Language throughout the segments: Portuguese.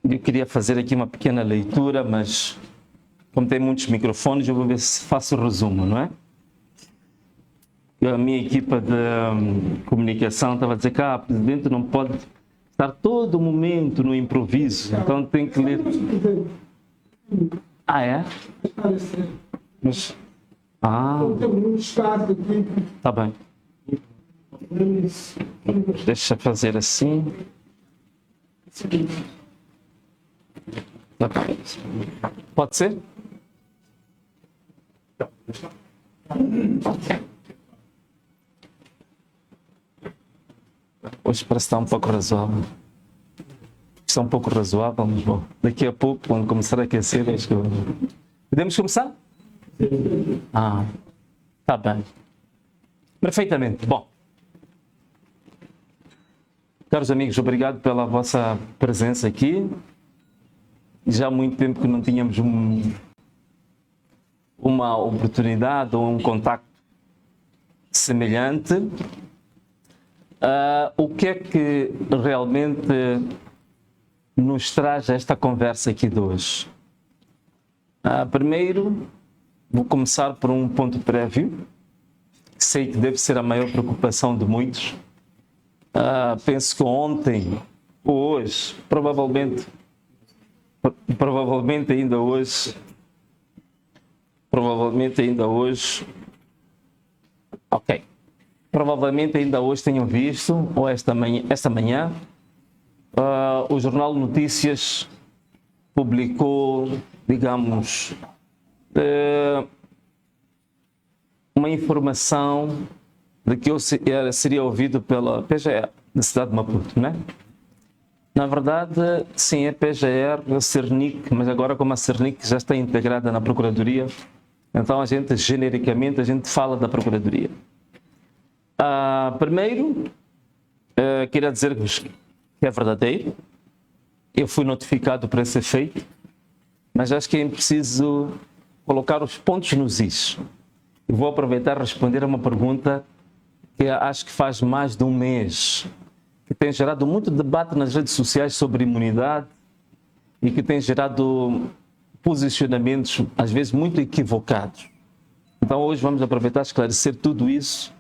Eu queria fazer aqui uma pequena leitura, mas como tem muitos microfones, eu vou ver se faço o resumo, não é? A minha equipa de comunicação estava a dizer que o presidente não pode estar todo momento no improviso, então tem que ler. Ah, é? Mas... Tá bem. Deixa eu fazer assim. Pode ser? Hoje parece estar um pouco razoável. Está um pouco razoável, mas bom. Daqui a pouco, quando começar a aquecer, acho que... Podemos começar? Tá bem. Perfeitamente. Bom. Caros amigos, obrigado pela vossa presença aqui. Já há muito tempo que não tínhamos uma oportunidade ou um contacto semelhante. O que é que realmente nos traz esta conversa aqui de hoje? Primeiro, vou começar por um ponto prévio. Sei que deve ser a maior preocupação de muitos. Penso que ontem ou hoje, provavelmente ainda hoje, ok. Provavelmente ainda hoje tenham visto, ou esta manhã, o Jornal de Notícias publicou, digamos, uma informação de que eu seria ouvido pela PGR da cidade de Maputo, não é? Na verdade, sim, é PGR, a Cernic, mas agora como a Cernic já está integrada na Procuradoria, então genericamente, a gente fala da Procuradoria. Primeiro, queria dizer-vos que é verdadeiro, eu fui notificado por esse efeito, mas acho que é preciso colocar os pontos nos is. E vou aproveitar e responder a uma pergunta que acho que faz mais de um mês, que tem gerado muito debate nas redes sociais sobre imunidade e que tem gerado posicionamentos, às vezes, muito equivocados. Então, hoje vamos aproveitar e esclarecer tudo isso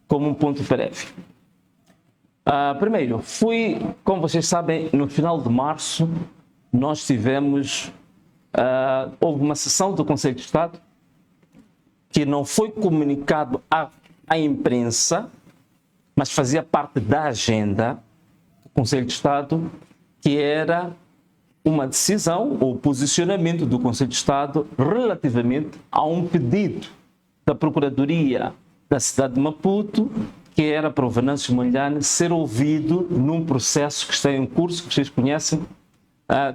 como um ponto prévio. Primeiro, como vocês sabem, no final de março, nós houve uma sessão do Conselho de Estado que não foi comunicado à imprensa, mas fazia parte da agenda do Conselho de Estado, que era uma decisão ou posicionamento do Conselho de Estado relativamente a um pedido da Procuradoria da cidade de Maputo, que era para o Venâncio Mondlane ser ouvido num processo que está em curso, que vocês conhecem,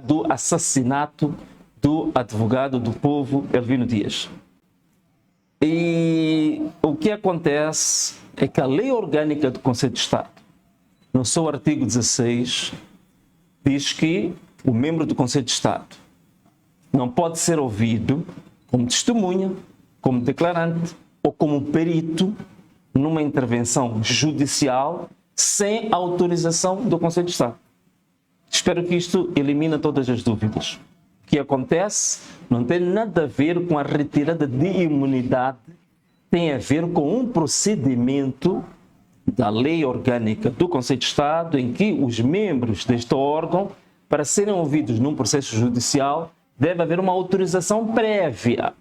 do assassinato do advogado do povo Elvino Dias. E o que acontece é que a Lei Orgânica do Conselho de Estado, no seu artigo 16, diz que o membro do Conselho de Estado não pode ser ouvido como testemunha, como declarante ou como perito numa intervenção judicial sem autorização do Conselho de Estado. Espero que isto elimine todas as dúvidas. O que acontece não tem nada a ver com a retirada de imunidade, tem a ver com um procedimento da Lei Orgânica do Conselho de Estado em que os membros deste órgão, para serem ouvidos num processo judicial, deve haver uma autorização prévia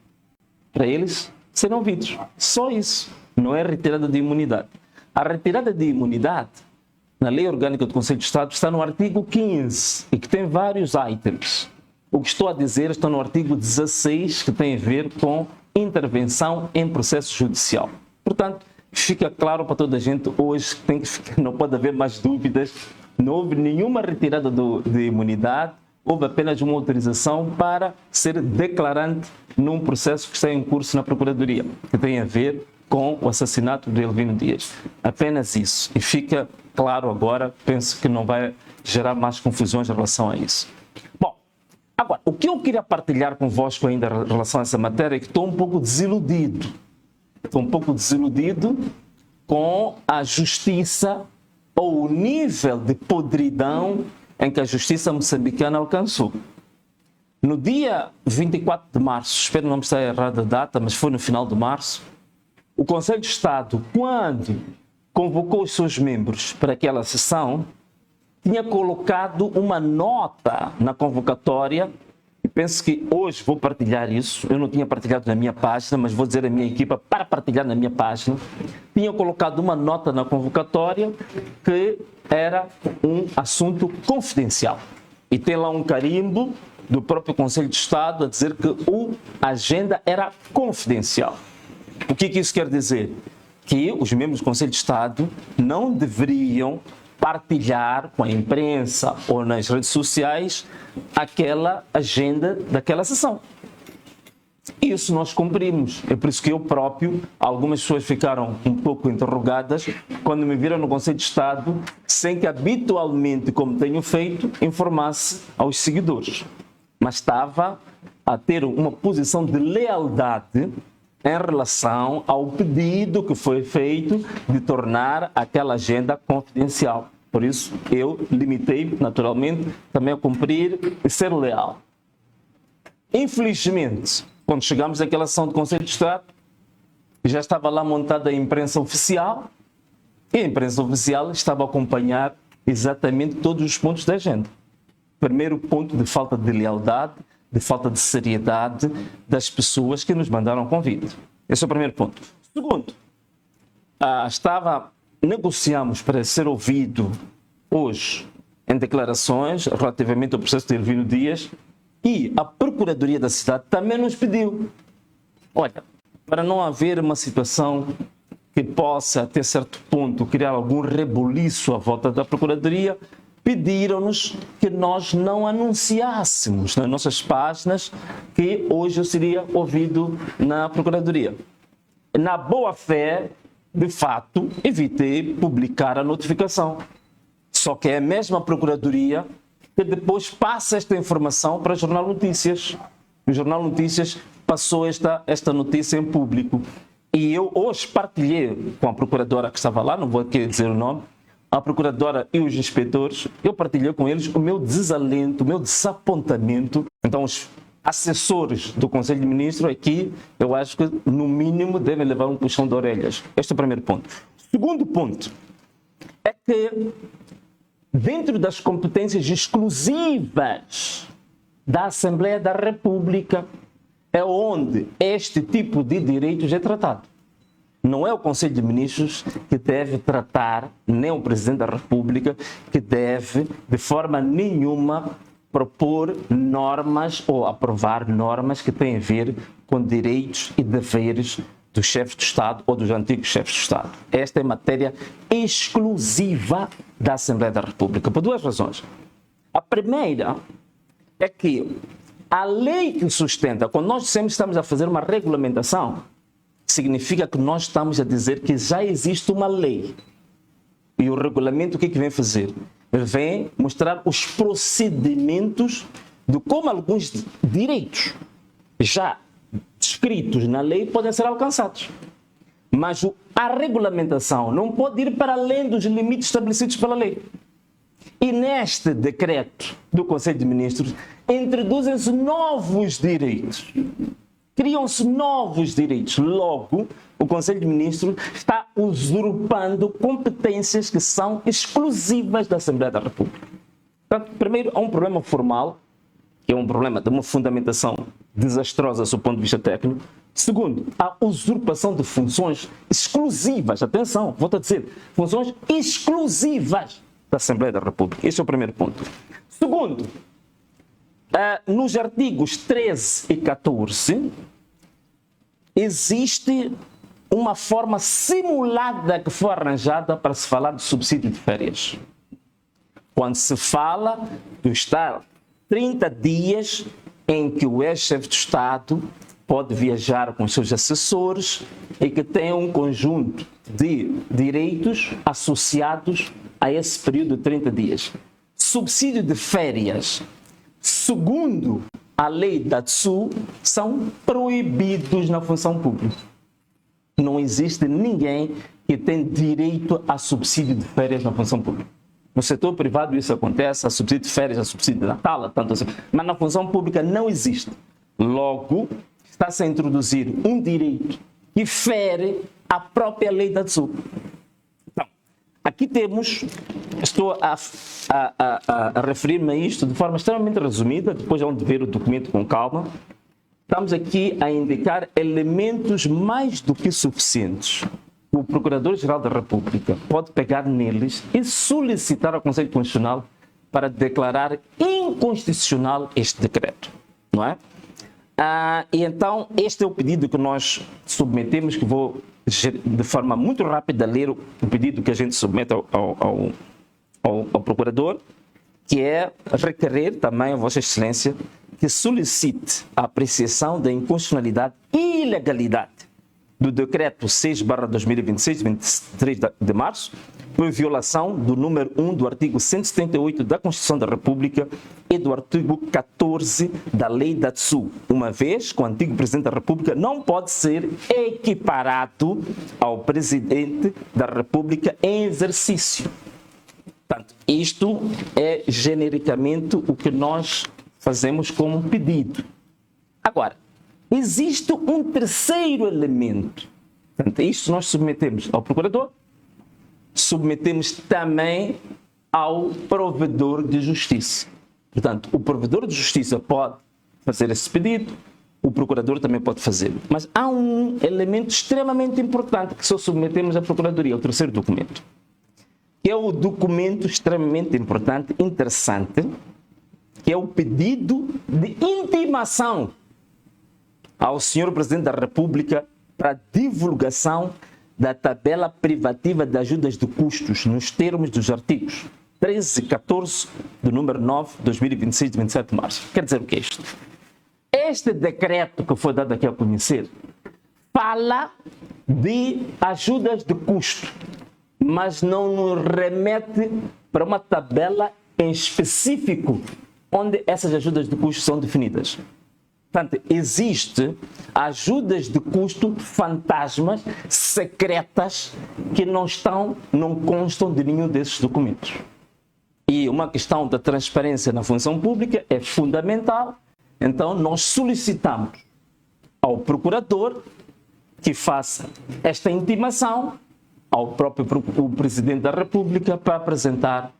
para eles serem ouvidos. Só isso. Não é retirada de imunidade. A retirada de imunidade, na Lei Orgânica do Conselho de Estado, está no artigo 15 e que tem vários itens. O que estou a dizer está no artigo 16, que tem a ver com intervenção em processo judicial. Portanto, fica claro para toda a gente hoje que não pode haver mais dúvidas. Não houve nenhuma retirada de imunidade, houve apenas uma autorização para ser declarante num processo que está em curso na Procuradoria, que tem a ver com o assassinato de Elvino Dias. Apenas isso. E fica claro agora, penso que não vai gerar mais confusões em relação a isso. Bom, agora, o que eu queria partilhar convosco ainda em relação a essa matéria é que estou um pouco desiludido. Estou um pouco desiludido com a justiça ou o nível de podridão em que a justiça moçambicana alcançou. No dia 24 de março, espero não me estar errada a data, mas foi no final de março, o Conselho de Estado, quando convocou os seus membros para aquela sessão, tinha colocado uma nota na convocatória, e penso que hoje vou partilhar isso, eu não tinha partilhado na minha página, mas vou dizer à minha equipa para partilhar na minha página, tinha colocado uma nota na convocatória que era um assunto confidencial. E tem lá um carimbo do próprio Conselho de Estado a dizer que a agenda era confidencial. O que isso quer dizer? Que os membros do Conselho de Estado não deveriam partilhar com a imprensa ou nas redes sociais aquela agenda daquela sessão. Isso nós cumprimos. É por isso que eu próprio, algumas pessoas ficaram um pouco interrogadas quando me viram no Conselho de Estado, sem que habitualmente, como tenho feito, informasse aos seguidores. Mas estava a ter uma posição de lealdade em relação ao pedido que foi feito de tornar aquela agenda confidencial. Por isso, eu limitei, naturalmente, também a cumprir e ser leal. Infelizmente, quando chegamos àquela sessão do Conselho de Estado, já estava lá montada a imprensa oficial, e a imprensa oficial estava a acompanhar exatamente todos os pontos da agenda. Primeiro ponto de falta de lealdade, de falta de seriedade das pessoas que nos mandaram convite. Esse é o primeiro ponto. Segundo, negociamos para ser ouvido hoje em declarações relativamente ao processo de Elvino Dias, e a Procuradoria da cidade também nos pediu, olha, para não haver uma situação que possa, até certo ponto, criar algum rebuliço à volta da Procuradoria, pediram-nos que nós não anunciássemos nas nossas páginas que hoje eu seria ouvido na Procuradoria. Na boa fé, de fato, evitei publicar a notificação. Só que é a mesma Procuradoria que depois passa esta informação para o Jornal Notícias. O Jornal Notícias passou esta notícia em público. E eu hoje partilhei com a procuradora que estava lá, não vou aqui dizer o nome, a procuradora e os inspetores, eu partilhei com eles o meu desalento, o meu desapontamento. Então, os assessores do Conselho de Ministros aqui, eu acho que, no mínimo, devem levar um puxão de orelhas. Este é o primeiro ponto. Segundo ponto é que, dentro das competências exclusivas da Assembleia da República, é onde este tipo de direitos é tratado. Não é o Conselho de Ministros que deve tratar, nem o Presidente da República, que deve, de forma nenhuma, propor normas ou aprovar normas que têm a ver com direitos e deveres dos chefes de Estado ou dos antigos chefes de Estado. Esta é matéria exclusiva da Assembleia da República, por duas razões. A primeira é que a lei que sustenta, quando nós sempre estamos a fazer uma regulamentação, significa que nós estamos a dizer que já existe uma lei. E o regulamento o que vem fazer? Ele vem mostrar os procedimentos de como alguns direitos já descritos na lei podem ser alcançados. Mas a regulamentação não pode ir para além dos limites estabelecidos pela lei. E neste decreto do Conselho de Ministros introduzem-se novos direitos. Criam-se novos direitos. Logo, o Conselho de Ministros está usurpando competências que são exclusivas da Assembleia da República. Portanto, primeiro, há um problema formal, que é um problema de uma fundamentação desastrosa do ponto de vista técnico. Segundo, a usurpação de funções exclusivas. Atenção, volto a dizer, funções exclusivas da Assembleia da República. Esse é o primeiro ponto. Segundo, nos artigos 13 e 14, existe uma forma simulada que foi arranjada para se falar de subsídio de férias. Quando se fala de estar 30 dias em que o ex-chefe de Estado pode viajar com os seus assessores e que tem um conjunto de direitos associados a esse período de 30 dias. Subsídio de férias, segundo a lei da TSU, são proibidos na função pública. Não existe ninguém que tenha direito a subsídio de férias na função pública. No setor privado isso acontece, há subsídio de férias, há subsídio de Natal, tanto assim. Mas na função pública não existe. Logo, está-se a introduzir um direito que fere a própria lei da TSU. Então, aqui temos, estou a referir-me a isto de forma extremamente resumida, depois vão ver o documento com calma. Estamos aqui a indicar elementos mais do que suficientes. O Procurador-Geral da República pode pegar neles e solicitar ao Conselho Constitucional para declarar inconstitucional este decreto, não é? E então, este é o pedido que nós submetemos, que vou de forma muito rápida ler o pedido que a gente submete ao Procurador, que é requerer também a Vossa Excelência que solicite a apreciação da inconstitucionalidade e ilegalidade do Decreto 6/2026, de 23 de março, por violação do número 1 do artigo 178 da Constituição da República e do artigo 14 da Lei da TSU, uma vez que o antigo Presidente da República não pode ser equiparado ao Presidente da República em exercício. Portanto, isto é genericamente o que nós fazemos como pedido. Agora, existe um terceiro elemento. Portanto, isto nós submetemos ao Procurador, submetemos também ao Provedor de Justiça. Portanto, o Provedor de Justiça pode fazer esse pedido, o Procurador também pode fazer. Mas há um elemento extremamente importante que só submetemos à Procuradoria, o terceiro documento, que é o documento extremamente importante, interessante, que é o pedido de intimação ao Sr. Presidente da República para divulgação da tabela privativa de ajudas de custos nos termos dos artigos 13 e 14 do número 9 de 2026, de 27 de março. Quer dizer o que é isto? Este decreto que foi dado aqui a conhecer fala de ajudas de custo, mas não nos remete para uma tabela em específico onde essas ajudas de custo são definidas. Portanto, existem ajudas de custo fantasmas, secretas, que não constam de nenhum desses documentos. E uma questão da transparência na função pública é fundamental. Então, nós solicitamos ao Procurador que faça esta intimação ao próprio Presidente da República para apresentar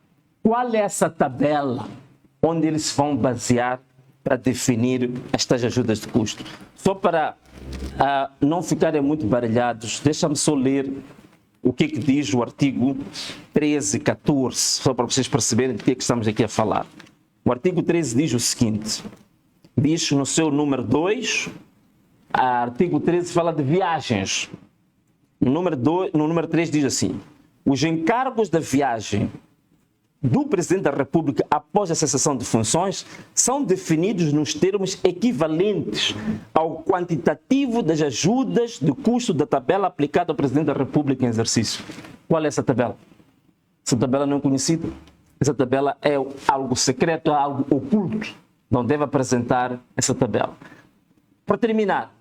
qual é essa tabela onde eles vão basear para definir estas ajudas de custo. Só para não ficarem muito baralhados, deixa-me só ler o que diz o artigo 13 e 14, só para vocês perceberem do que estamos aqui a falar. O artigo 13 diz o seguinte, diz no seu número 2, o artigo 13 fala de viagens. No número 3 diz assim, os encargos da viagem do Presidente da República após a cessação de funções são definidos nos termos equivalentes ao quantitativo das ajudas de custo da tabela aplicada ao Presidente da República em exercício. Qual é essa tabela? Essa tabela não é conhecida. Essa tabela é algo secreto, é algo oculto. Não deve apresentar essa tabela. Para terminar,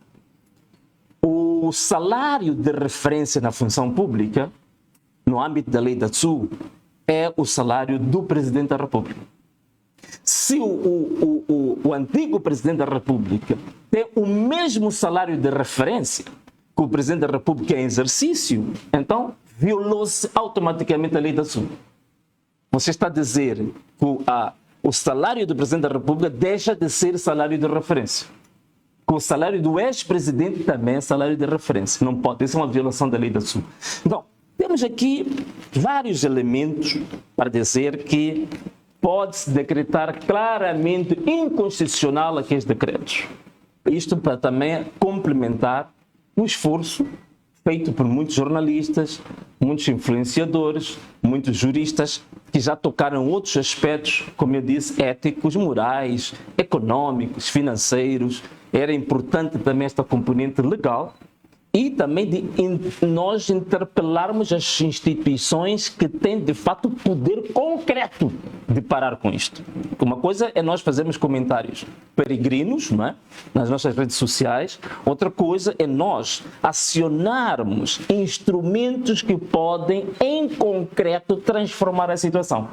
o salário de referência na função pública, no âmbito da lei da TSU, é o salário do Presidente da República. Se o antigo Presidente da República tem o mesmo salário de referência que o Presidente da República em exercício, então violou-se automaticamente a lei da TSU. Você está a dizer que o salário do Presidente da República deixa de ser salário de referência. Que o salário do ex-presidente também é salário de referência. Não pode, isso é uma violação da lei da TSU. Então, temos aqui vários elementos para dizer que pode-se decretar claramente inconstitucional aqueles decretos. Isto para também complementar o esforço feito por muitos jornalistas, muitos influenciadores, muitos juristas que já tocaram outros aspectos, como eu disse, éticos, morais, econômicos, financeiros. Era importante também esta componente legal e também de nós interpelarmos as instituições que têm, de fato, poder concreto de parar com isto. Uma coisa é nós fazermos comentários peregrinos, não é? Nas nossas redes sociais. Outra coisa é nós acionarmos instrumentos que podem, em concreto, transformar a situação.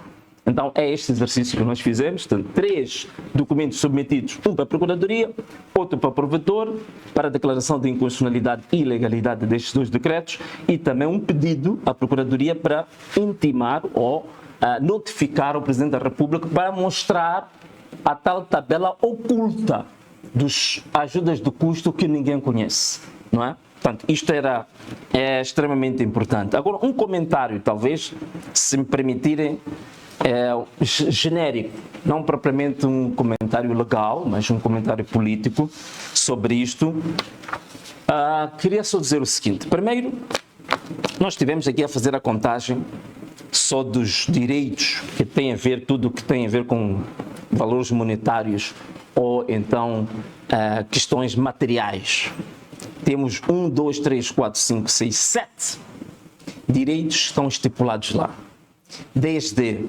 Então, é este exercício que nós fizemos. Tem 3 documentos submetidos, um para a Procuradoria, outro para o Provedor, para a declaração de inconstitucionalidade e ilegalidade destes 2 decretos, e também um pedido à Procuradoria para intimar ou notificar o Presidente da República para mostrar a tal tabela oculta dos ajudas de custo que ninguém conhece, não é? Portanto, isto é extremamente importante. Agora, um comentário, talvez, se me permitirem, genérico, não propriamente um comentário legal, mas um comentário político sobre isto. Queria só dizer o seguinte: primeiro, nós estivemos aqui a fazer a contagem só dos direitos que tem a ver, tudo o que tem a ver com valores monetários ou então questões materiais. Temos 1, 2, 3, 4, 5, 6, 7 direitos que estão estipulados lá. Desde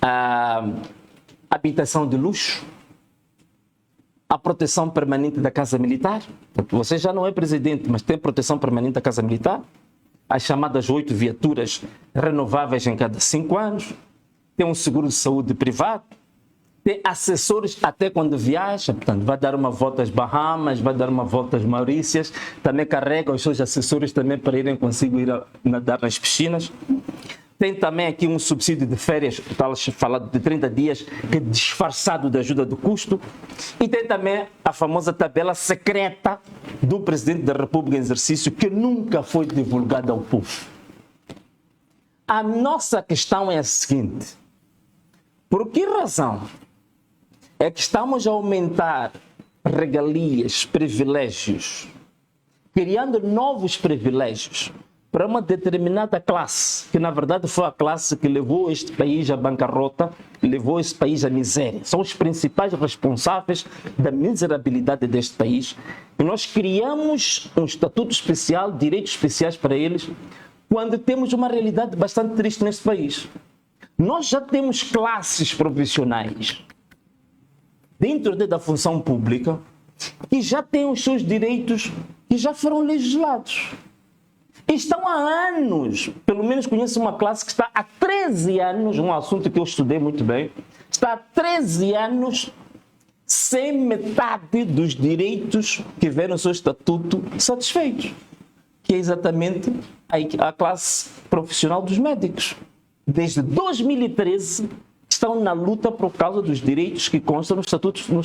a habitação de luxo, a proteção permanente da Casa Militar. Você já não é presidente, mas tem proteção permanente da Casa Militar. As chamadas 8 viaturas renováveis em cada 5 anos. Tem um seguro de saúde privado. Tem assessores até quando viaja. Portanto, vai dar uma volta às Bahamas, vai dar uma volta às Maurícias. Também carrega os seus assessores também para irem consigo ir nadar nas piscinas. Tem também aqui um subsídio de férias, falado de 30 dias, que é disfarçado de ajuda do custo. E tem também a famosa tabela secreta do Presidente da República em exercício, que nunca foi divulgada ao povo. A nossa questão é a seguinte: por que razão é que estamos a aumentar regalias, privilégios, criando novos privilégios para uma determinada classe, que na verdade foi a classe que levou este país à bancarrota, levou este país à miséria. São os principais responsáveis da miserabilidade deste país. E nós criamos um estatuto especial, direitos especiais para eles, quando temos uma realidade bastante triste neste país. Nós já temos classes profissionais dentro da função pública que já têm os seus direitos que já foram legislados. Estão há anos, pelo menos conheço uma classe que está há 13 anos, um assunto que eu estudei muito bem, está há 13 anos sem metade dos direitos que vêm no seu estatuto satisfeitos, que é exatamente a classe profissional dos médicos. Desde 2013 estão na luta por causa dos direitos que constam nos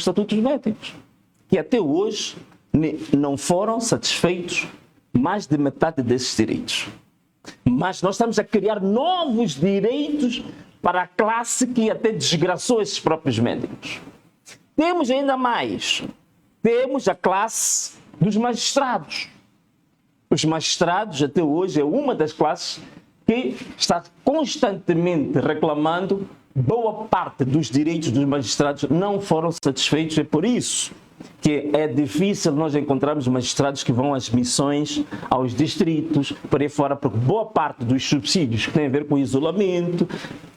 estatutos médicos, que até hoje não foram satisfeitos mais de metade desses direitos. Mas nós estamos a criar novos direitos para a classe que até desgraçou esses próprios médicos. Temos ainda mais. Temos a classe dos magistrados. Os magistrados, até hoje, é uma das classes que está constantemente reclamando. Boa parte dos direitos dos magistrados não foram satisfeitos. É por isso que é difícil nós encontrarmos magistrados que vão às missões, aos distritos, por aí fora, porque boa parte dos subsídios que têm a ver com o isolamento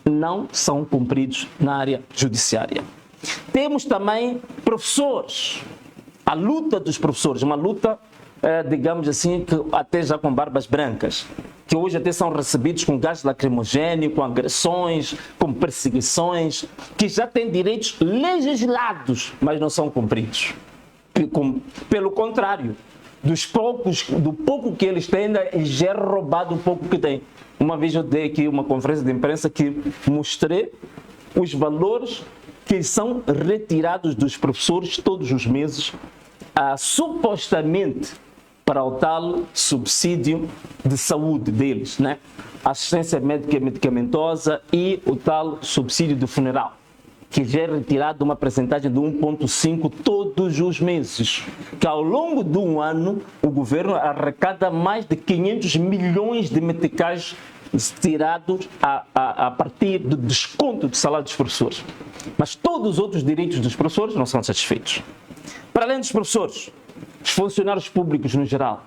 não são cumpridos na área judiciária. Temos também professores. A luta dos professores, uma luta, digamos assim, que até já com barbas brancas, que hoje até são recebidos com gás lacrimogéneo, com agressões, com perseguições, que já têm direitos legislados, mas não são cumpridos. Pelo contrário, do pouco que eles têm, ainda já é roubado o pouco que têm. Uma vez eu dei aqui uma conferência de imprensa que mostrei os valores que são retirados dos professores todos os meses, supostamente para o tal subsídio de saúde deles, né? Assistência médica e medicamentosa e o tal subsídio de funeral, que já é retirado uma percentagem de 1,5% todos os meses, que ao longo de um ano o governo arrecada mais de 500 milhões de meticais tirados a partir do desconto de salário dos professores. Mas todos os outros direitos dos professores não são satisfeitos. Para além dos professores, os funcionários públicos no geral,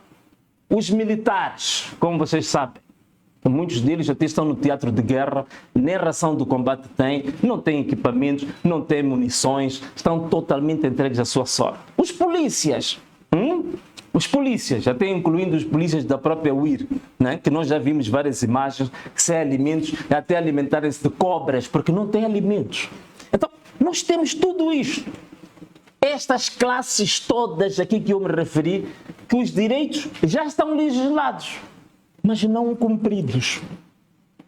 Os militares, como vocês sabem, muitos deles até estão no teatro de guerra, nem ração do combate têm, não têm equipamentos, não têm munições, estão totalmente entregues à sua sorte. Os polícias, até incluindo os polícias da própria UIR, né? Que nós já vimos várias imagens, que sem alimentos, até alimentarem-se de cobras, porque não têm alimentos. Então, nós temos tudo isto. Estas classes todas aqui que eu me referi, que os direitos já estão legislados, mas não cumpridos.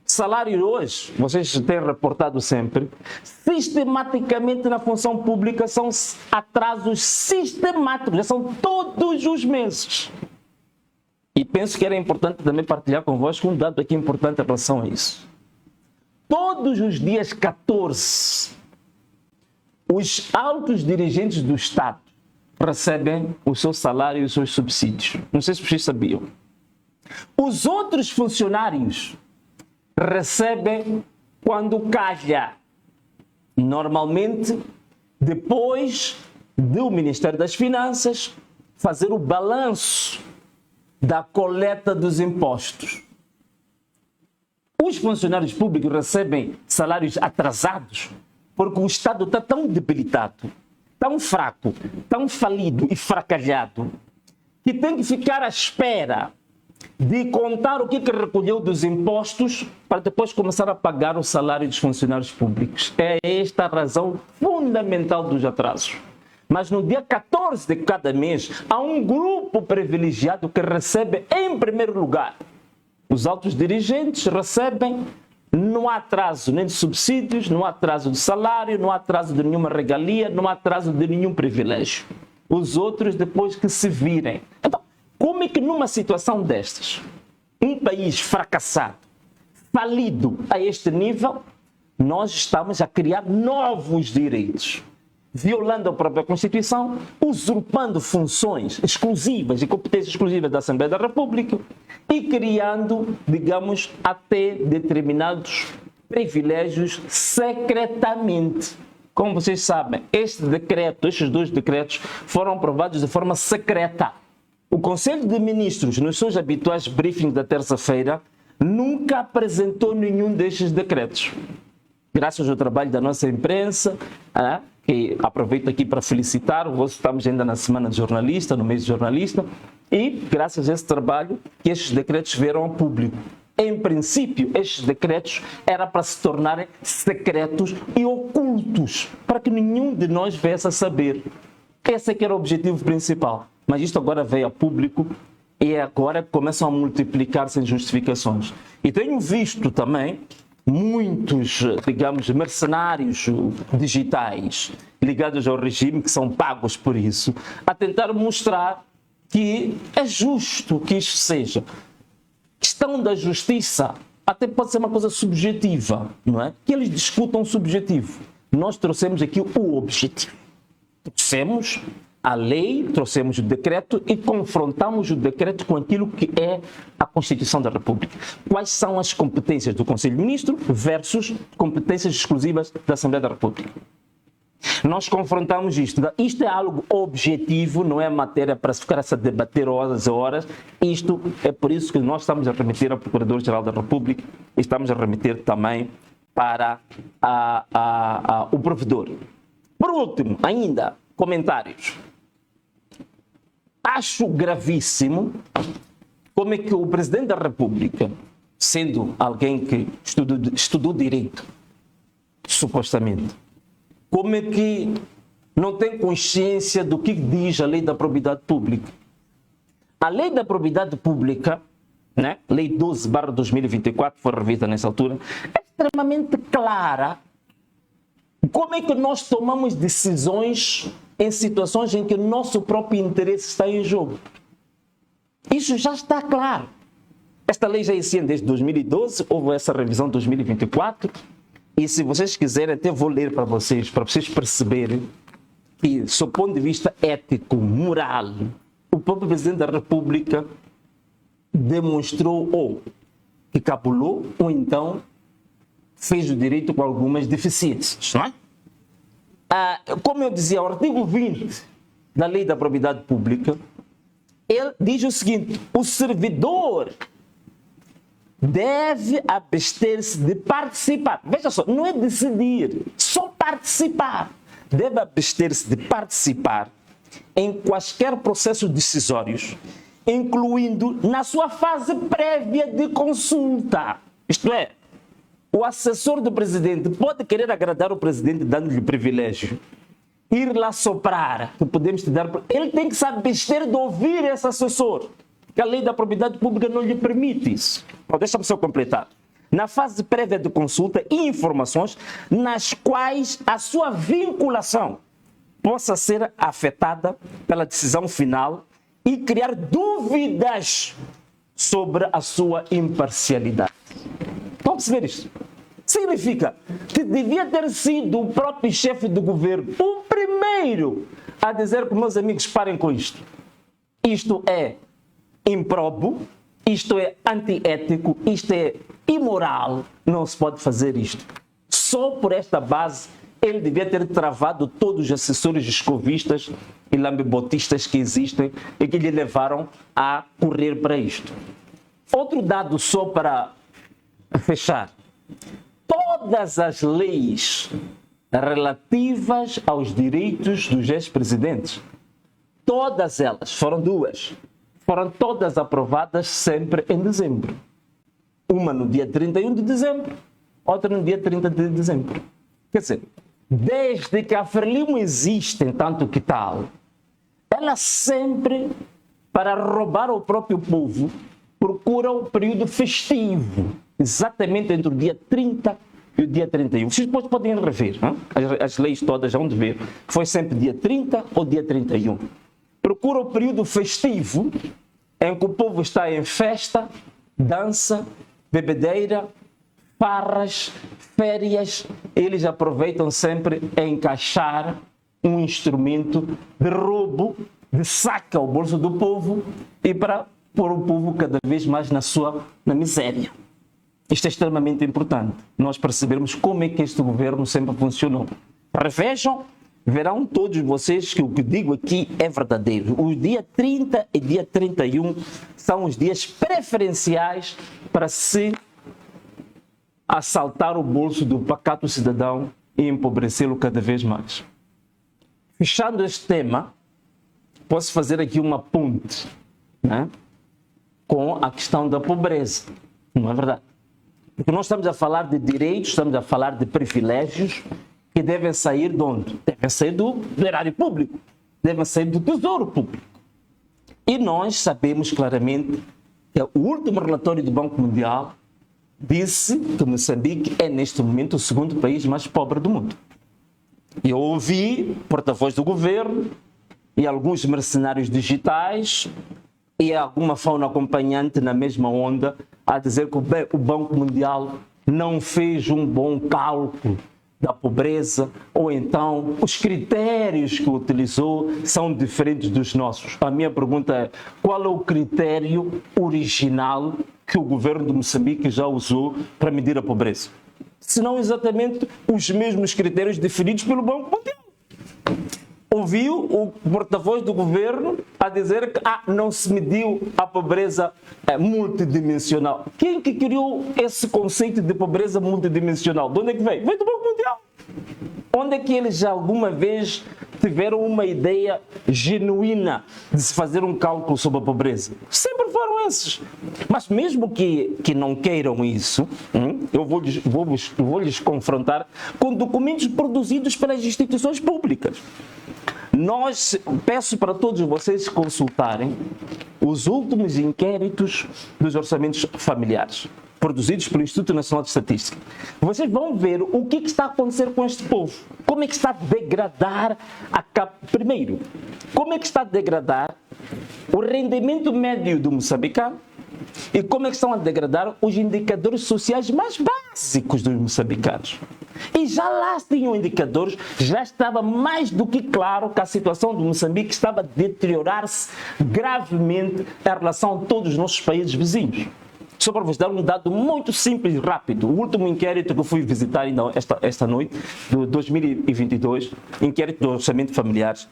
Salário hoje, vocês têm reportado sempre, sistematicamente na função pública são atrasos sistemáticos, já são todos os meses. E penso que era importante também partilhar convosco um dado aqui importante em relação a isso. Todos os dias 14, os altos dirigentes do Estado recebem o seu salário e os seus subsídios. Não sei se vocês sabiam. Os outros funcionários recebem quando calha. Normalmente, depois do Ministério das Finanças fazer o balanço da coleta dos impostos. Os funcionários públicos recebem salários atrasados porque o Estado está tão debilitado, tão fraco, tão falido e fracalhado, que tem que ficar à espera de contar o que recolheu dos impostos para depois começar a pagar o salário dos funcionários públicos. É esta a razão fundamental dos atrasos. Mas no dia 14 de cada mês, há um grupo privilegiado que recebe em primeiro lugar. Os altos dirigentes recebem, não há atraso nem de subsídios, não há atraso de salário, não há atraso de nenhuma regalia, não há atraso de nenhum privilégio. Os outros depois que se virem. Então, como é que numa situação destas, um país fracassado, falido a este nível, nós estamos a criar novos direitos, violando a própria Constituição, usurpando funções exclusivas e competências exclusivas da Assembleia da República e criando, digamos, até determinados privilégios secretamente. Como vocês sabem, estes dois decretos foram aprovados de forma secreta. O Conselho de Ministros, nos seus habituais briefings da terça-feira, nunca apresentou nenhum destes decretos. Graças ao trabalho da nossa imprensa, que aproveito aqui para felicitar, estamos ainda na semana de jornalista, no mês de jornalista, e graças a esse trabalho que estes decretos vieram ao público. Em princípio, estes decretos eram para se tornarem secretos e ocultos, para que nenhum de nós viesse a saber. Esse é que era o objetivo principal. Mas isto agora veio a público e agora começam a multiplicar-se em justificações. E tenho visto também muitos, digamos, mercenários digitais ligados ao regime, que são pagos por isso, a tentar mostrar que é justo que isto seja. Questão da justiça até pode ser uma coisa subjetiva, não é? Que eles discutam o subjetivo. Nós trouxemos aqui o objetivo. Trouxemos a lei, trouxemos o decreto e confrontamos o decreto com aquilo que é a Constituição da República. Quais são as competências do Conselho de Ministros versus competências exclusivas da Assembleia da República? Nós confrontamos isto. Isto é algo objetivo, não é matéria para se ficar a debater horas e horas. Isto é por isso que nós estamos a remeter ao Procurador-Geral da República e estamos a remeter também para o provedor. Por último, ainda, comentários. Acho gravíssimo como é que o Presidente da República, sendo alguém que estudou direito, supostamente, como é que não tem consciência do que diz a Lei da Probidade Pública. A Lei da Probidade Pública, né? Lei 12/2024, foi revista nessa altura, é extremamente clara. Como é que nós tomamos decisões em situações em que o nosso próprio interesse está em jogo? Isso já está claro. Esta lei já existia desde 2012, houve essa revisão em 2024, e se vocês quiserem, até vou ler para vocês perceberem que, do ponto de vista ético, moral, o próprio Presidente da República demonstrou ou que capulou, ou então fez o direito com algumas deficiências, não é? Como eu dizia, o artigo 20 da Lei da Probidade Pública ele diz o seguinte: o servidor deve abster-se de participar. Veja só, não é decidir, só participar. Deve abster-se de participar em quaisquer processos decisórios, incluindo na sua fase prévia de consulta. Isto é, o assessor do presidente pode querer agradar o presidente dando-lhe privilégio, ir lá soprar, que podemos te dar. Ele tem que se abster de ouvir esse assessor, que a lei da propriedade pública não lhe permite isso. Deixa-me só completar. Na fase prévia de consulta e informações nas quais a sua vinculação possa ser afetada pela decisão final e criar dúvidas sobre a sua imparcialidade. Vamos perceber isto? Significa que devia ter sido o próprio chefe do governo o primeiro a dizer que, meus amigos, parem com isto. Isto é impróprio, isto é antiético, isto é imoral, não se pode fazer isto. Só por esta base ele devia ter travado todos os assessores escovistas e lambibotistas que existem e que lhe levaram a correr para isto. Outro dado só para fechar. Todas as leis relativas aos direitos dos ex-presidentes, todas elas, foram duas, foram todas aprovadas sempre em dezembro. Uma no dia 31 de dezembro, outra no dia 30 de dezembro. Quer dizer, desde que a Frelimo existe, tanto que tal, ela sempre, para roubar o próprio povo, procura o período festivo, exatamente entre o dia 30 e o dia 31. Vocês depois podem rever, hein? As leis todas vão de ver. Foi sempre dia 30 ou dia 31. Procura o período festivo, em que o povo está em festa, dança, bebedeira, farras, férias. Eles aproveitam sempre a encaixar um instrumento de roubo, de saca ao bolso do povo e para pôr o povo cada vez mais na miséria. Isto é extremamente importante, nós percebermos como é que este governo sempre funcionou. Revejam, verão todos vocês que o que digo aqui é verdadeiro. O dia 30 e dia 31 são os dias preferenciais para se assaltar o bolso do pacato cidadão e empobrecê-lo cada vez mais. Fechando este tema, posso fazer aqui uma ponte, né, com a questão da pobreza, não é verdade? Porque nós estamos a falar de direitos, estamos a falar de privilégios que devem sair de onde? Devem sair do erário público, devem sair do tesouro público. E nós sabemos claramente que o último relatório do Banco Mundial disse que Moçambique é neste momento o segundo país mais pobre do mundo. E eu ouvi porta-voz do governo e alguns mercenários digitais e alguma fauna acompanhante na mesma onda a dizer que o Banco Mundial não fez um bom cálculo da pobreza, ou então os critérios que utilizou são diferentes dos nossos. A minha pergunta é: qual é o critério original que o governo de Moçambique já usou para medir a pobreza? Se não exatamente os mesmos critérios definidos pelo Banco Mundial. Ouviu o porta-voz do governo a dizer que não se mediu a pobreza multidimensional. Quem que criou esse conceito de pobreza multidimensional? De onde é que veio? Veio do Banco Mundial. Onde é que eles já alguma vez tiveram uma ideia genuína de se fazer um cálculo sobre a pobreza? Sempre foram esses. Mas mesmo que não queiram isso, eu vou lhes confrontar com documentos produzidos pelas instituições públicas. Peço para todos vocês consultarem os últimos inquéritos dos orçamentos familiares, produzidos pelo Instituto Nacional de Estatística. Vocês vão ver o que está a acontecer com este povo. Como é que está a degradar primeiro, como é que está a degradar o rendimento médio do moçambicano e como é que estão a degradar os indicadores sociais mais básicos dos moçambicanos. E já lá tinham indicadores, já estava mais do que claro que a situação do Moçambique estava a deteriorar-se gravemente em relação a todos os nossos países vizinhos. Só para vos dar um dado muito simples e rápido, o último inquérito que eu fui visitar ainda esta noite, de 2022, inquérito do orçamento familiares,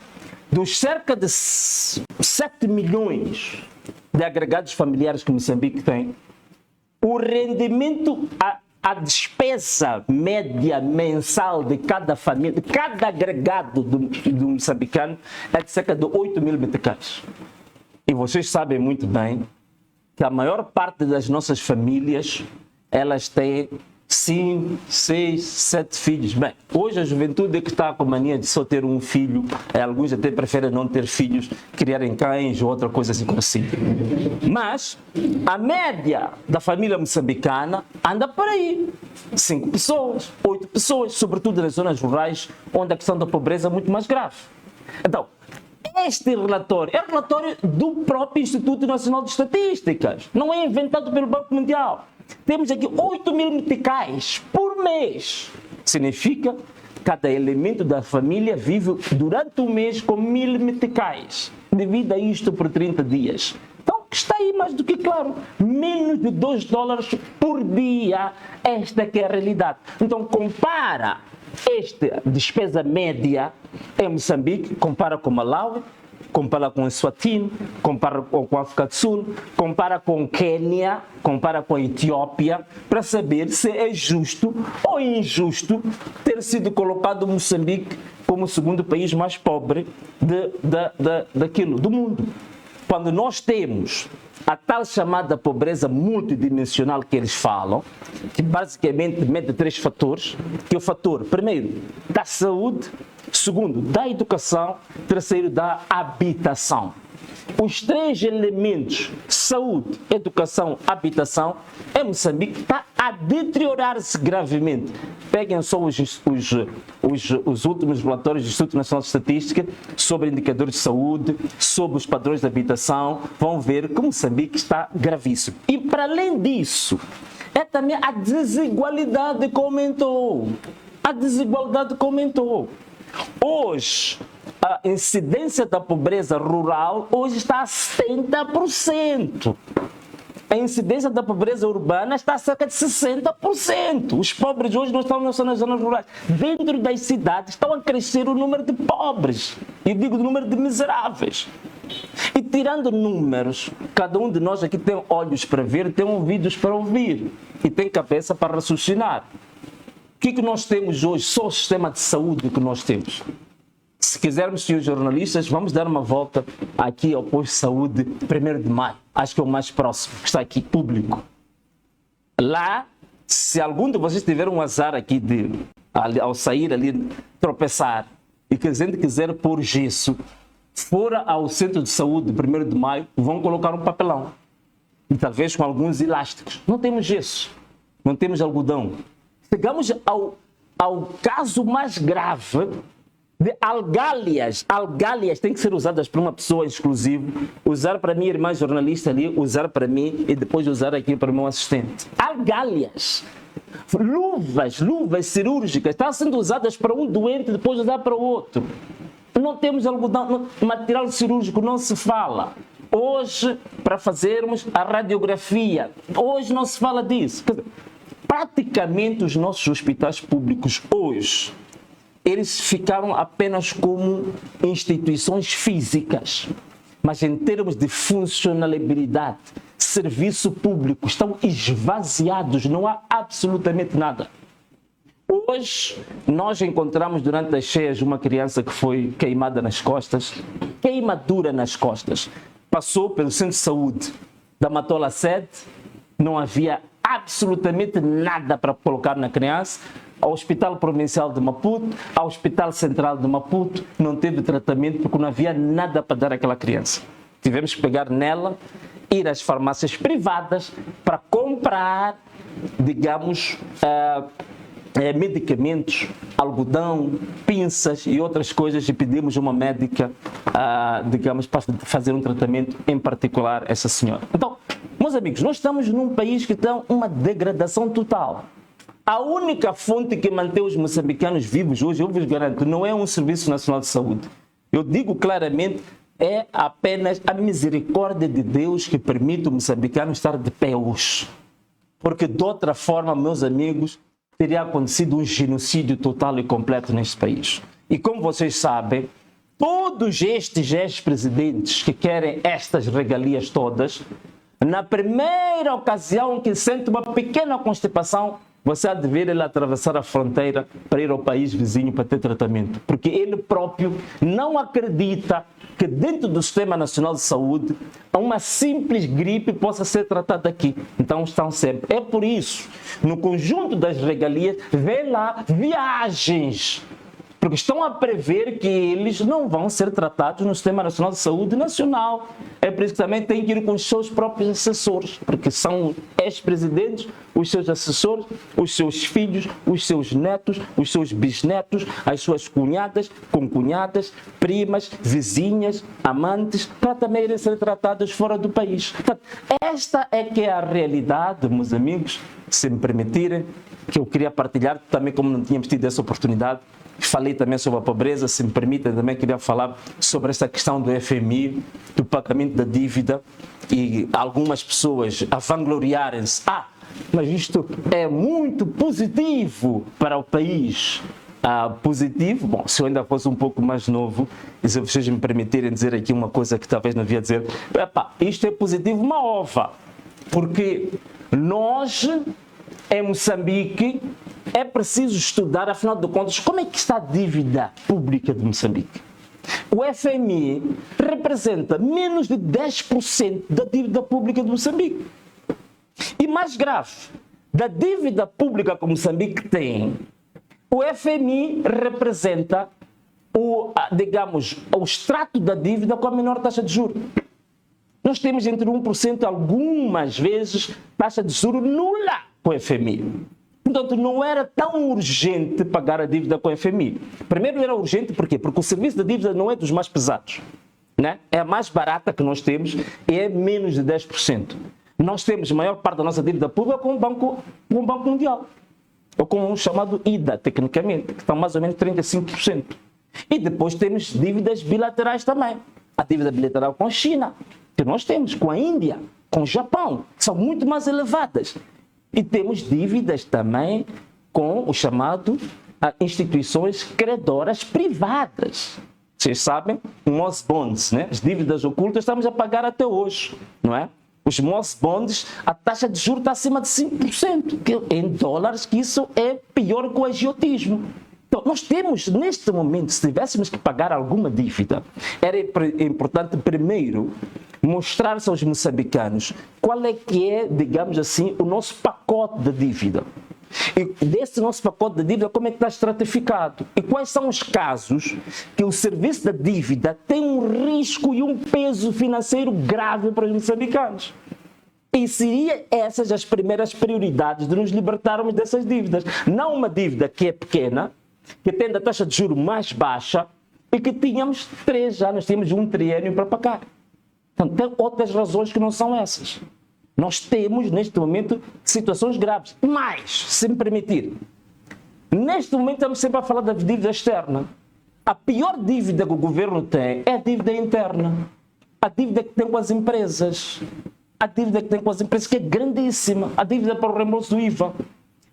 dos cerca de 7 milhões de agregados familiares que Moçambique tem, o rendimento, a despesa média mensal de cada família, de cada agregado do moçambicano é de cerca de 8 mil meticais. E vocês sabem muito bem que a maior parte das nossas famílias, elas têm 5, 6, 7 filhos. Bem, hoje a juventude é que está com a mania de só ter um filho, alguns até preferem não ter filhos, criarem cães ou outra coisa assim. Mas a média da família moçambicana anda por aí. 5 pessoas, 8 pessoas, sobretudo nas zonas rurais, onde a questão da pobreza é muito mais grave. Então, este relatório é o relatório do próprio Instituto Nacional de Estatísticas, não é inventado pelo Banco Mundial. Temos aqui 8 mil meticais por mês. Significa que cada elemento da família vive durante o mês com 1000 meticais. Divida isto por 30 dias. Então, está aí mais do que claro. Menos de $2 por dia. Esta que é a realidade. Então, compara esta despesa média em Moçambique, compara com Malawi, compara com Eswatini, compara com a África do Sul, compara com Quênia, compara com a Etiópia, para saber se é justo ou injusto ter sido colocado Moçambique como o segundo país mais pobre do mundo. Quando nós temos a tal chamada pobreza multidimensional que eles falam, que basicamente mede 3 fatores, que é o fator, primeiro, da saúde, segundo, da educação, terceiro, da habitação. Os 3 elementos, saúde, educação, habitação, em Moçambique está a deteriorar-se gravemente. Peguem só os últimos relatórios do Instituto Nacional de Estatística sobre indicadores de saúde, sobre os padrões de habitação, vão ver que Moçambique está gravíssimo. E para além disso, é também a desigualdade que aumentou. A desigualdade que aumentou. Hoje, a incidência da pobreza rural hoje está a 70%. A incidência da pobreza urbana está a cerca de 60%. Os pobres hoje não estão nas zonas rurais. Dentro das cidades estão a crescer o número de pobres. E digo o número de miseráveis. E tirando números, cada um de nós aqui tem olhos para ver, tem ouvidos para ouvir. E tem cabeça para raciocinar. O que nós temos hoje? Só o sistema de saúde que nós temos. Se quisermos, senhores jornalistas, vamos dar uma volta aqui ao posto de saúde 1º de maio. Acho que é o mais próximo, que está aqui, público. Lá, se algum de vocês tiver um azar aqui ao sair ali, tropeçar, e que a gente quiser pôr gesso, fora ao centro de saúde 1º de maio, vão colocar um papelão. E talvez com alguns elásticos. Não temos gesso, não temos algodão. Chegamos ao caso mais grave de algálias. Algálias têm que ser usadas por uma pessoa exclusiva. Usar para minha irmã jornalista ali, usar para mim e depois usar aqui para o meu assistente. Algálias. Luvas cirúrgicas estão sendo usadas para um doente e depois usar para o outro. Não temos algodão, material cirúrgico não se fala. Hoje, para fazermos a radiografia, hoje não se fala disso. Praticamente os nossos hospitais públicos hoje, eles ficaram apenas como instituições físicas, mas em termos de funcionalidade, serviço público, estão esvaziados, não há absolutamente nada. Hoje, nós encontramos durante as cheias uma criança que foi queimada nas costas, queimadura nas costas, passou pelo centro de saúde da Matola Sede, não havia absolutamente nada para colocar na criança. Ao Hospital Provincial de Maputo, ao Hospital Central de Maputo, não teve tratamento porque não havia nada para dar àquela criança. Tivemos que pegar nela, ir às farmácias privadas para comprar, digamos, medicamentos, algodão, pinças e outras coisas, e pedimos uma médica, digamos, para fazer um tratamento em particular a essa senhora. Então, meus amigos, nós estamos num país que tem uma degradação total. A única fonte que mantém os moçambicanos vivos hoje, eu vos garanto, não é um Serviço Nacional de Saúde. Eu digo claramente, é apenas a misericórdia de Deus que permite o moçambicano estar de pé hoje. Porque de outra forma, meus amigos, teria acontecido um genocídio total e completo neste país. E como vocês sabem, todos estes ex-presidentes que querem estas regalias todas, na primeira ocasião que sente uma pequena constipação, você há de ver ele atravessar a fronteira para ir ao país vizinho para ter tratamento. Porque ele próprio não acredita que dentro do Sistema Nacional de Saúde uma simples gripe possa ser tratada aqui. Então estão sempre. É por isso, no conjunto das regalias, vê lá viagens. Porque estão a prever que eles não vão ser tratados no Sistema Nacional de Saúde Nacional. É por isso que também tem que ir com os seus próprios assessores, porque são ex-presidentes, os seus assessores, os seus filhos, os seus netos, os seus bisnetos, as suas cunhadas, concunhadas, primas, vizinhas, amantes, para também irem ser tratados fora do país. Portanto, esta é que é a realidade, meus amigos, se me permitirem, que eu queria partilhar, também como não tínhamos tido essa oportunidade. Falei também sobre a pobreza, se me permitem, também queria falar sobre essa questão do FMI, do pagamento da dívida, e algumas pessoas a vangloriarem-se. Mas isto é muito positivo para o país. Positivo, bom, se eu ainda fosse um pouco mais novo, e se vocês me permitirem dizer aqui uma coisa que talvez não devia dizer, isto é positivo, uma ova, porque nós, em Moçambique, é preciso estudar, afinal de contas, como é que está a dívida pública de Moçambique. O FMI representa menos de 10% da dívida pública de Moçambique. E mais grave, da dívida pública que Moçambique tem, o FMI representa o extrato da dívida com a menor taxa de juros. Nós temos entre 1%, algumas vezes, taxa de juros nula com o FMI. Portanto, não era tão urgente pagar a dívida com o FMI. Primeiro era urgente, por quê? Porque o serviço da dívida não é dos mais pesados, né? É a mais barata que nós temos e é menos de 10%. Nós temos a maior parte da nossa dívida pública com o Banco Mundial, ou com o chamado IDA, tecnicamente, que está mais ou menos 35%. E depois temos dívidas bilaterais também. A dívida bilateral com a China, que nós temos, com a Índia, com o Japão, que são muito mais elevadas. E temos dívidas também com o chamado instituições credoras privadas. Vocês sabem, os bonds, né? As dívidas ocultas estamos a pagar até hoje, não é? Os MOS bonds, a taxa de juros está acima de 5%, que em dólares, que isso é pior que o agiotismo. Então, nós temos, neste momento, se tivéssemos que pagar alguma dívida, era importante primeiro mostrar-se aos moçambicanos qual é que é, digamos assim, o nosso pacote de dívida. E desse nosso pacote de dívida, como é que está estratificado? E quais são os casos que o serviço da dívida tem um risco e um peso financeiro grave para os moçambicanos? E seriam essas as primeiras prioridades de nos libertarmos dessas dívidas. Não uma dívida que é pequena, que tem a taxa de juros mais baixa e que tínhamos 3 anos, tínhamos um triênio para pagar. Então, tem outras razões que não são essas. Nós temos, neste momento, situações graves. Mas, se me permitir, neste momento estamos sempre a falar da dívida externa. A pior dívida que o governo tem é a dívida interna. A dívida que tem com as empresas. A dívida que tem com as empresas, que é grandíssima. A dívida para o reembolso do IVA.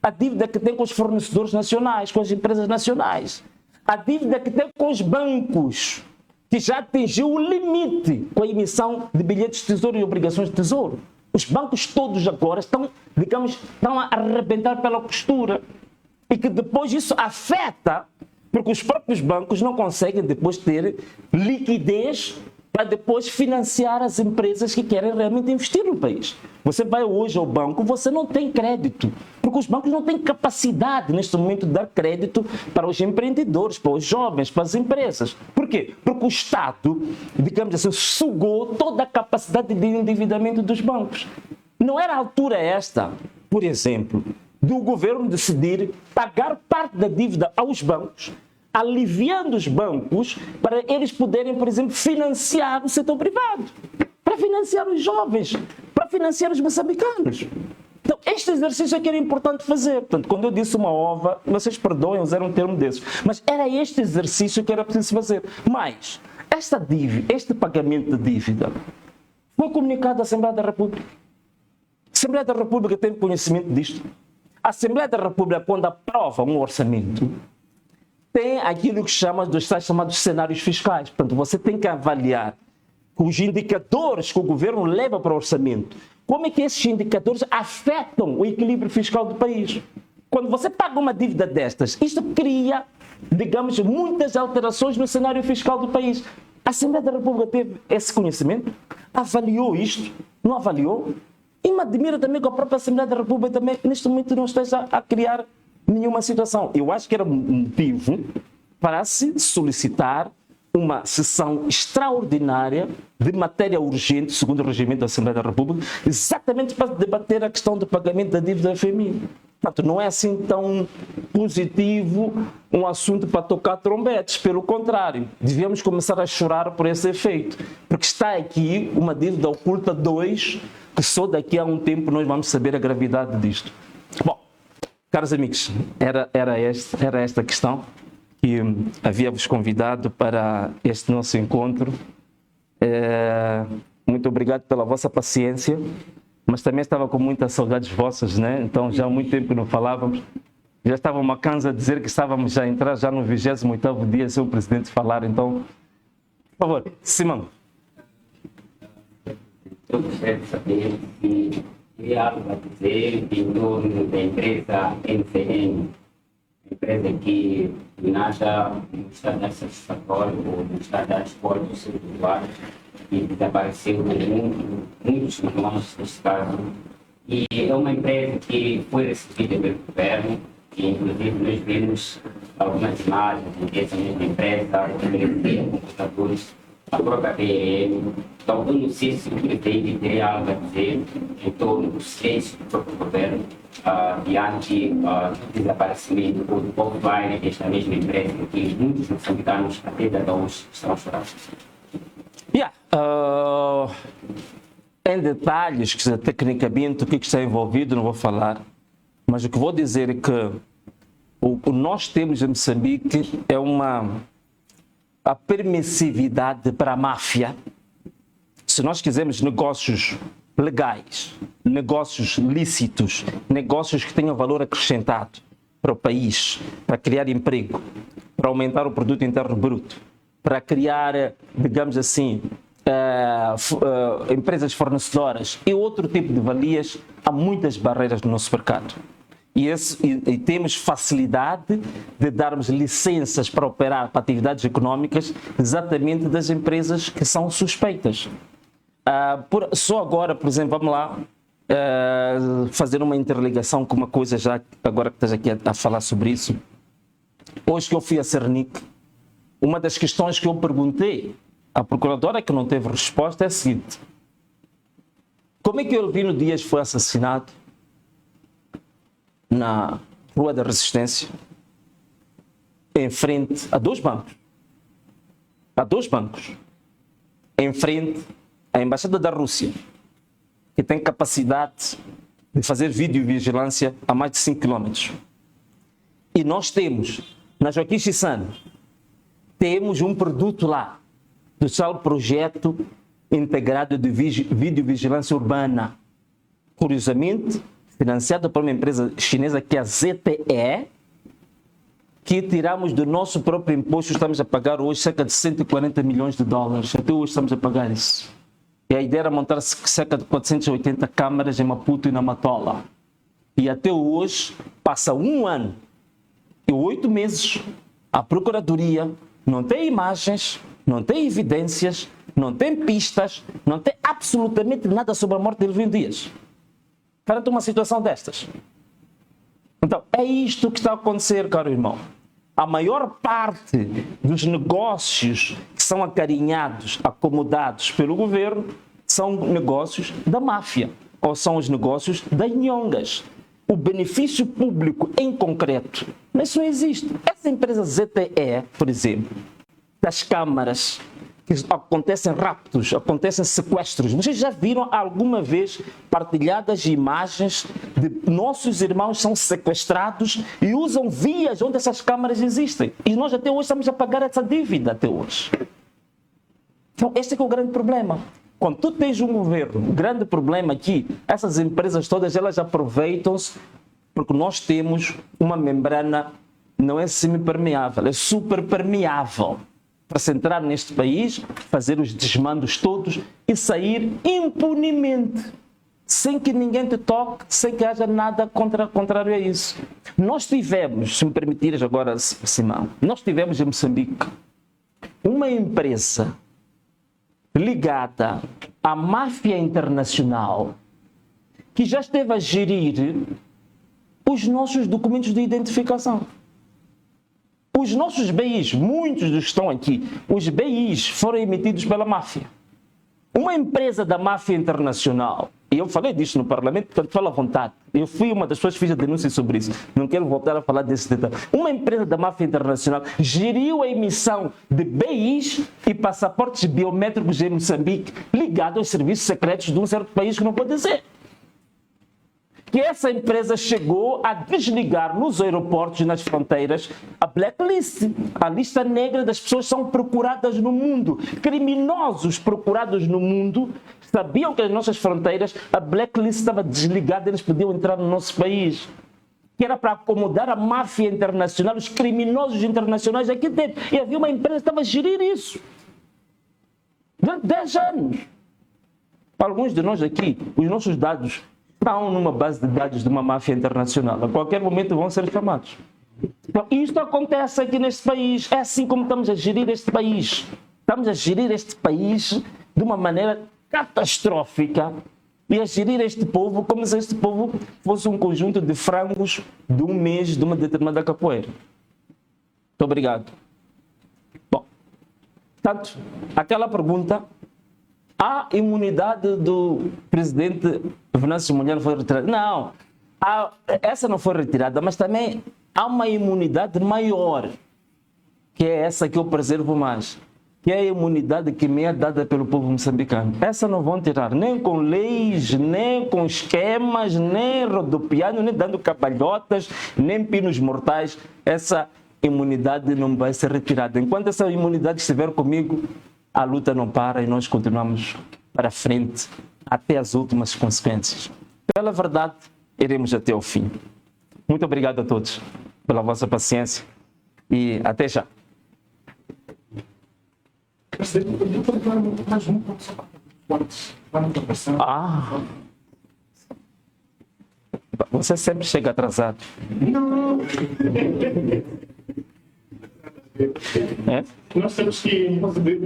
A dívida que tem com os fornecedores nacionais, com as empresas nacionais. A dívida que tem com os bancos, que já atingiu o limite com a emissão de bilhetes de tesouro e obrigações de tesouro. Os bancos todos agora estão a arrebentar pela costura. E que depois isso afeta, porque os próprios bancos não conseguem depois ter liquidez para depois financiar as empresas que querem realmente investir no país. Você vai hoje ao banco, você não tem crédito, porque os bancos não têm capacidade neste momento de dar crédito para os empreendedores, para os jovens, para as empresas. Por quê? Porque o Estado, digamos assim, sugou toda a capacidade de endividamento dos bancos. Não era a altura esta, por exemplo, do governo decidir pagar parte da dívida aos bancos, aliviando os bancos para eles poderem, por exemplo, financiar o setor privado, para financiar os jovens, para financiar os moçambicanos. Então, este exercício é que era importante fazer. Portanto, quando eu disse uma ova, vocês perdoem usar um termo desses, mas era este exercício que era preciso fazer. Mas, esta dívida, este pagamento de dívida, foi comunicado à Assembleia da República. A Assembleia da República tem conhecimento disto. A Assembleia da República, quando aprova um orçamento, tem aquilo que chama dos tais chamados cenários fiscais. Portanto, você tem que avaliar os indicadores que o governo leva para o orçamento. Como é que esses indicadores afetam o equilíbrio fiscal do país? Quando você paga uma dívida destas, isto cria, digamos, muitas alterações no cenário fiscal do país. A Assembleia da República teve esse conhecimento? Avaliou isto? Não avaliou? E me admira também que a própria Assembleia da República também, neste momento, não esteja a criar nenhuma situação. Eu acho que era motivo para se solicitar uma sessão extraordinária de matéria urgente, segundo o regimento da Assembleia da República, exatamente para debater a questão do pagamento da dívida FMI. Portanto, não é assim tão positivo um assunto para tocar trombetes. Pelo contrário, devíamos começar a chorar por esse efeito. Porque está aqui uma dívida oculta 2, que só daqui a um tempo nós vamos saber a gravidade disto. Bom, caros amigos, era esta a questão que havia-vos convidado para este nosso encontro. Muito obrigado pela vossa paciência, mas também estava com muitas saudades vossas, né? Então já há muito tempo que não falávamos. Já estava uma cansa a dizer que estávamos já a entrar já no 28º dia sem o presidente falar. Então, por favor, Simão. Eu gostaria de saber se teria algo a dizer em torno da empresa MCN, empresa que nada no estado da satisfatório ou no estado da escola do seu usuário, e desapareceu muitos milhões neste caso. E é uma empresa que foi recebida pelo governo, e inclusive nós vimos algumas imagens dessa mesma empresa, que oferecia computadores à própria PRM. Então, eu não sei se o presidente teria algo a dizer em torno dos silêncio do próprio governo diante do desaparecimento ou do offline desta mesma empresa, que muitos moçambicanos até data hoje estão chorando. Em detalhes, que tecnicamente o que está envolvido não vou falar, mas o que vou dizer é que o que nós temos em Moçambique é a permissividade para a máfia. Se nós quisermos negócios legais, negócios lícitos, negócios que tenham valor acrescentado para o país, para criar emprego, para aumentar o produto interno bruto, para criar, digamos assim, empresas fornecedoras e outro tipo de valias, há muitas barreiras no nosso mercado. E temos facilidade de darmos licenças para operar para atividades económicas exatamente das empresas que são suspeitas. Só agora, por exemplo, vamos lá fazer uma interligação com uma coisa, já agora que estás aqui a falar sobre isso. Hoje que eu fui a Cernic, uma das questões que eu perguntei à procuradora que não teve resposta é a seguinte: como é que o Elvino Dias foi assassinado na Rua da Resistência, em frente a dois bancos, em frente à Embaixada da Rússia, que tem capacidade de fazer videovigilância a mais de 5 km. E nós temos, na Joaquim Chissano, temos um produto lá, do tal projeto integrado de videovigilância urbana, curiosamente, financiado por uma empresa chinesa que é a ZTE, que tiramos do nosso próprio imposto, estamos a pagar hoje cerca de 140 milhões de dólares. Até hoje estamos a pagar isso. E a ideia era montar cerca de 480 câmaras em Maputo e na Matola. E até hoje, passa 1 ano e 8 meses, a Procuradoria não tem imagens, não tem evidências, não tem pistas, não tem absolutamente nada sobre a morte de Elvino Dias. Perante uma situação destas. Então, é isto que está a acontecer, caro irmão. A maior parte dos negócios que são acarinhados, acomodados pelo governo, são negócios da máfia, ou são os negócios das nhongas. O benefício público em concreto, isso não existe. Essa empresa ZTE, por exemplo, das câmaras, que acontecem raptos, acontecem sequestros. Vocês já viram alguma vez partilhadas imagens de nossos irmãos são sequestrados e usam vias onde essas câmaras existem? E nós até hoje estamos a pagar essa dívida até hoje. Então, este é o grande problema. Quando tu tens um governo, o grande problema aqui, essas empresas todas, elas aproveitam-se porque nós temos uma membrana não é semipermeável, é superpermeável. Para se entrar neste país, fazer os desmandos todos e sair impunemente, sem que ninguém te toque, sem que haja nada contrário a isso. Nós tivemos, se me permitires agora, Simão, nós tivemos em Moçambique uma empresa ligada à máfia internacional que já esteve a gerir os nossos documentos de identificação. Os nossos BIs, muitos dos que estão aqui, os BIs foram emitidos pela máfia. Uma empresa da máfia internacional, e eu falei disso no Parlamento, portanto falo à vontade, eu fui uma das pessoas que fiz a denúncia sobre isso, não quero voltar a falar desse detalhe. Uma empresa da máfia internacional geriu a emissão de BIs e passaportes biométricos em Moçambique ligados aos serviços secretos de um certo país que não pode ser. Que essa empresa chegou a desligar nos aeroportos e nas fronteiras a blacklist, a lista negra das pessoas que são procuradas no mundo. Criminosos procurados no mundo sabiam que nas nossas fronteiras a blacklist estava desligada e eles podiam entrar no nosso país. Que era para acomodar a máfia internacional, os criminosos internacionais aqui dentro. E havia uma empresa que estava a gerir isso. Durante 10 anos. Para alguns de nós aqui, os nossos dados estão numa base de dados de uma máfia internacional. A qualquer momento vão ser chamados. Então, isto acontece aqui neste país. É assim como estamos a gerir este país. Estamos a gerir este país de uma maneira catastrófica e a gerir este povo como se este povo fosse um conjunto de frangos de um mês de uma determinada capoeira. Muito obrigado. Bom, portanto, aquela pergunta... A imunidade do presidente Venâncio Mondlane foi retirada. Não, essa não foi retirada, mas também há uma imunidade maior, que é essa que eu preservo mais, que é a imunidade que me é dada pelo povo moçambicano. Essa não vão tirar, nem com leis, nem com esquemas, nem rodopiando, nem dando cabalhotas, nem pinos mortais. Essa imunidade não vai ser retirada. Enquanto essa imunidade estiver comigo, a luta não para e nós continuamos para frente até as últimas consequências. Pela verdade, iremos até o fim. Muito obrigado a todos pela vossa paciência e até já. Você sempre chega atrasado. Não. É? Nós temos que fazer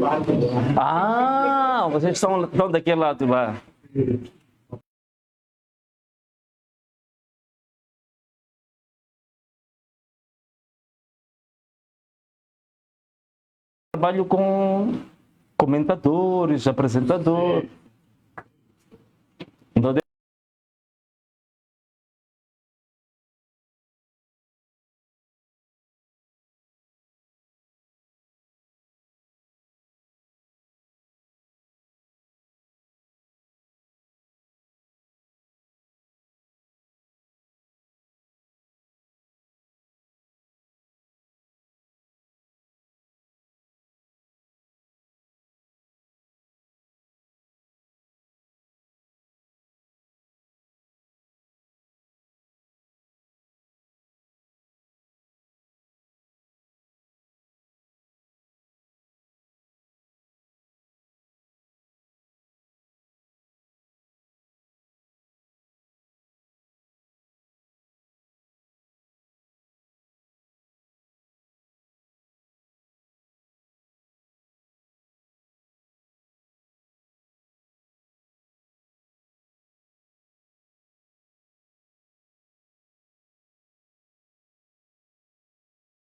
vocês estão daquele lado lá. Trabalho com comentadores, apresentadores.